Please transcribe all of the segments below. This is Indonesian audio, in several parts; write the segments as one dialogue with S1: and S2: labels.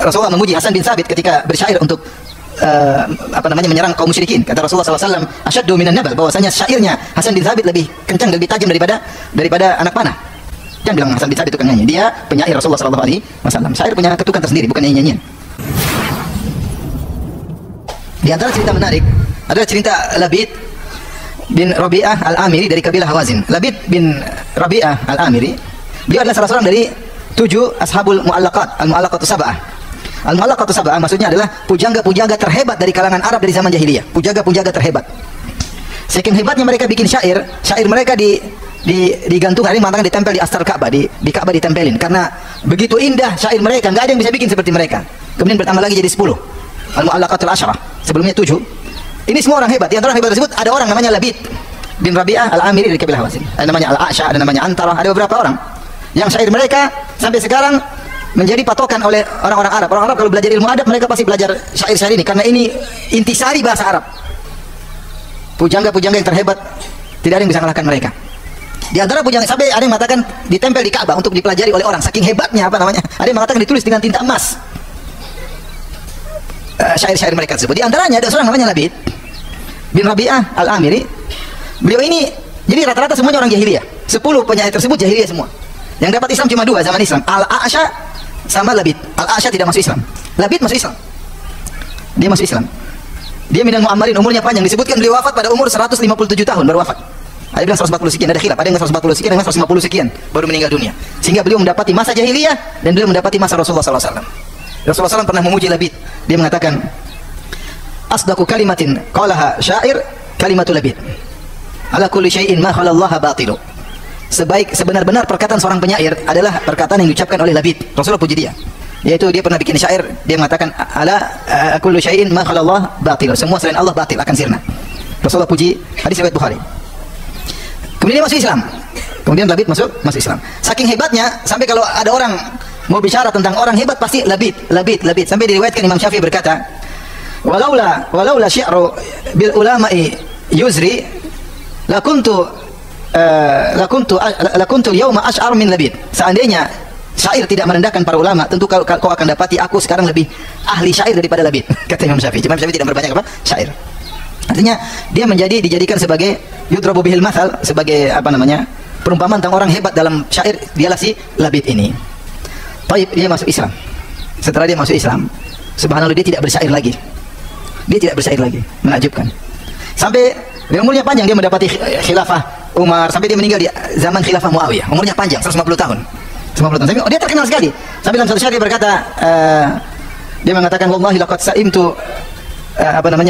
S1: Rasulullah memuji Hasan bin Thabit ketika bersyair untuk menyerang kaum musyrikin. Kata Rasulullah SAW, asyaddu minan nabal, bahwasanya syairnya Hasan bin Thabit lebih kencang, lebih tajam daripada anak panah. Jangan bilang Hasan bin Thabit tukang nyanyi, dia penyair Rasulullah SAW. Syair punya ketukan tersendiri, bukan nyanyian. Di antara cerita menarik adalah cerita Labid bin Rabi'ah al-Amiri dari kabilah Hawazin. Labid bin Rabi'ah al-Amiri, dia adalah salah seorang dari 7 ashabul mu'allaqat, al-mu'allaqatu sab'ah. Al-mu'allaqatu sab'ah maksudnya adalah pujangga-pujangga terhebat dari kalangan Arab dari zaman jahiliyah. Pujangga-pujangga terhebat. Saking hebatnya mereka bikin syair mereka digantung, ada yang mengatakan ditempel di astar Ka'bah, di Ka'bah ditempelin, karena begitu indah syair mereka, nggak ada yang bisa bikin seperti mereka. Kemudian bertambah lagi jadi 10. Al-mu'allaqatul asyarah, sebelumnya 7. Ini semua orang hebat. Di antara orang hebat tersebut ada orang namanya Labid bin Rabi'ah al-Amiri dari kabilah Hawazin. Ada namanya Al-A'sha, ada namanya Antara, ada beberapa orang yang syair mereka sampai sekarang menjadi patokan oleh orang-orang Arab. Orang Arab kalau belajar ilmu adab, mereka pasti belajar syair-syair ini, karena ini intisari bahasa Arab. Pujangga-pujangga yang terhebat, tidak ada yang bisa mengalahkan mereka. Di antara pujangga, sampai ada yang mengatakan ditempel di Ka'bah untuk dipelajari oleh orang, saking hebatnya ada yang mengatakan ditulis dengan tinta emas syair-syair mereka tersebut. Di antaranya ada seorang namanya Labid bin Rabi'ah al-Amiri. Beliau ini, jadi rata-rata semuanya orang jahiliyah. 10 penyair tersebut jahiliyah semua. Yang dapat Islam cuma 2 zaman Islam, Al-A'sha sama Labid. Al-A'sha tidak masuk Islam, Labid masuk Islam. Dia masuk Islam. Dia minal mu'ammarin, umurnya panjang. Disebutkan beliau wafat pada umur 157 tahun baru wafat. Ada yang bilang 140 sekian, ada khilaf. Ada yang 140 sekian, ada yang 150 sekian baru meninggal dunia. Sehingga beliau mendapati masa jahiliyah dan beliau mendapati masa Rasulullah SAW. Rasulullah SAW pernah memuji Labid. Dia mengatakan, asdaqu kalimatin qalaha syair kalimatul Labid. Ala kulli syai'in ma khalallaha batilu. Sebenar-benar perkataan seorang penyair adalah perkataan yang diucapkan oleh Labid. Rasulullah puji dia. Yaitu dia pernah bikin syair, dia mengatakan ala kulli syai'in ma khalallah batilu. Semua selain Allah batil, akan sirna. Rasulullah puji, hadis riwayat Bukhari. Kemudian dia masuk Islam. Kemudian Labid masuk Islam. Saking hebatnya sampai kalau ada orang mau bicara tentang orang hebat pasti Labid. Sampai diriwayatkan Imam Syafi'i berkata, walaula syi'ru bil ulama'i yuzri lakuntu yauma ash'ar min Labid. Seandainya syair tidak merendahkan para ulama, tentu kau akan dapati aku sekarang lebih ahli syair daripada Labid, kata Imam Syafi'i. Imam Syafi'i tidak berbanyak syair. Artinya dia dijadikan sebagai yudrabu bihil mathal, sebagai perumpamaan tentang orang hebat dalam syair, dialah si Labid ini. Baik, dia masuk Islam. Setelah dia masuk Islam, subhanallah, dia tidak bersyair lagi. Menakjubkan. Sampai dia umurnya panjang, dia mendapati khilafah Umar, sampai dia meninggal di zaman khilafah Muawiyah. Umurnya panjang, 150 tahun. Sampai dia terkenal sekali. Sampai dalam satu syair dia berkata, dia mengatakan, wallahi laqad sa'imtu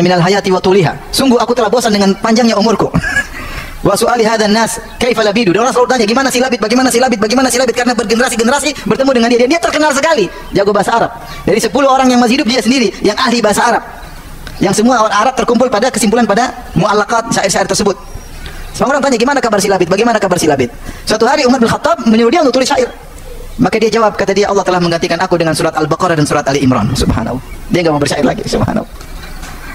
S1: minal hayati wa tuliha. Sungguh aku telah bosan dengan panjangnya umurku. Wa su'ali hadzan nas kaifa labidu. Dan orang selalu tanya, gimana si Labid, karena bergenerasi-generasi bertemu dengan dia. Dia terkenal sekali, jago bahasa Arab. Dari 10 orang yang masih hidup, dia sendiri yang ahli bahasa Arab. Yang semua orang Arab terkumpul pada kesimpulan pada mu'allaqat syair-syair tersebut. Semua orang tanya, gimana kabar si Labid? Suatu hari Umar bin Khattab menyuruh dia untuk tulis syair. Maka dia jawab, kata dia, Allah telah menggantikan aku dengan surat Al-Baqarah dan surat Ali Imran. Subhanallah. Dia enggak mau bersyair lagi, subhanallah.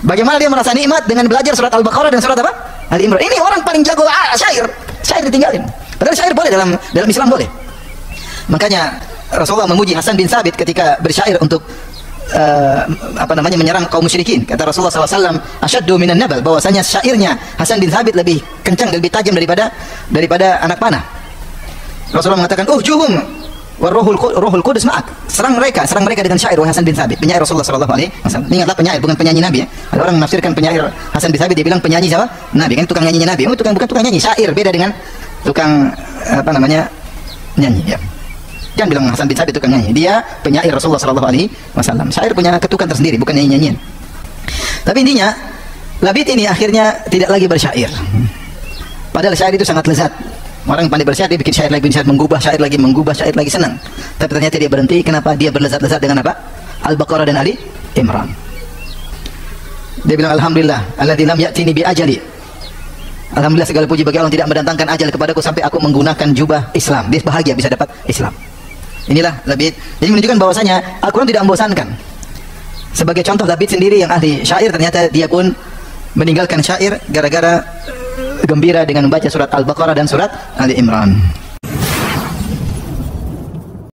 S1: Bagaimana dia merasa nikmat dengan belajar surat Al-Baqarah dan surat Ali Imran. Ini orang paling jago syair ditinggalin. Padahal syair boleh dalam Islam boleh. Makanya Rasulullah memuji Hasan bin Thabit ketika bersyair untuk menyerang kaum musyrikin. Kata Rasulullah SAW, asyaddu minan nabal, bahwasanya syairnya Hasan bin Thabit lebih kencang, lebih tajam daripada anak panah. Rasulullah mengatakan, juhum Ruhul Qudus ma'ak. Serang mereka dengan syair wahai Hasan bin Thabit, penyair Rasulullah SAW. Ingatlah, penyair, bukan penyanyi Nabi ya. Ada orang menafsirkan penyair Hasan bin Thabit, dia bilang penyanyi siapa? Nabi, kan tukang nyanyi Nabi. Bukan tukang nyanyi, syair beda dengan tukang nyanyi ya. Jangan bilang Hasan bin Thabit tukang nyanyi. Dia penyair Rasulullah SAW. Syair punya ketukan tersendiri, bukan nyanyi-nyanyian. Tapi intinya Labid ini akhirnya tidak lagi bersyair. Padahal syair itu sangat lezat. Orang yang pandai bersyair, dia bikin syair lagi, mengubah syair lagi, senang. Tapi ternyata dia berhenti. Kenapa? Dia berlezat-lezat dengan apa? Al-Baqarah dan Ali Imran. Dia bilang, alhamdulillah alladzi lam ya'tini bi ajali. Alhamdulillah, segala puji bagi Allah yang tidak mendatangkan ajal kepadaku sampai aku menggunakan jubah Islam. Dia bahagia bisa dapat Islam. Inilah Labid. Jadi menunjukkan bahwasanya Al-Quran tidak membosankan. Sebagai contoh, Labid sendiri yang ahli syair, ternyata dia pun meninggalkan syair gara-gara gembira dengan membaca surat Al-Baqarah dan surat Ali Imran.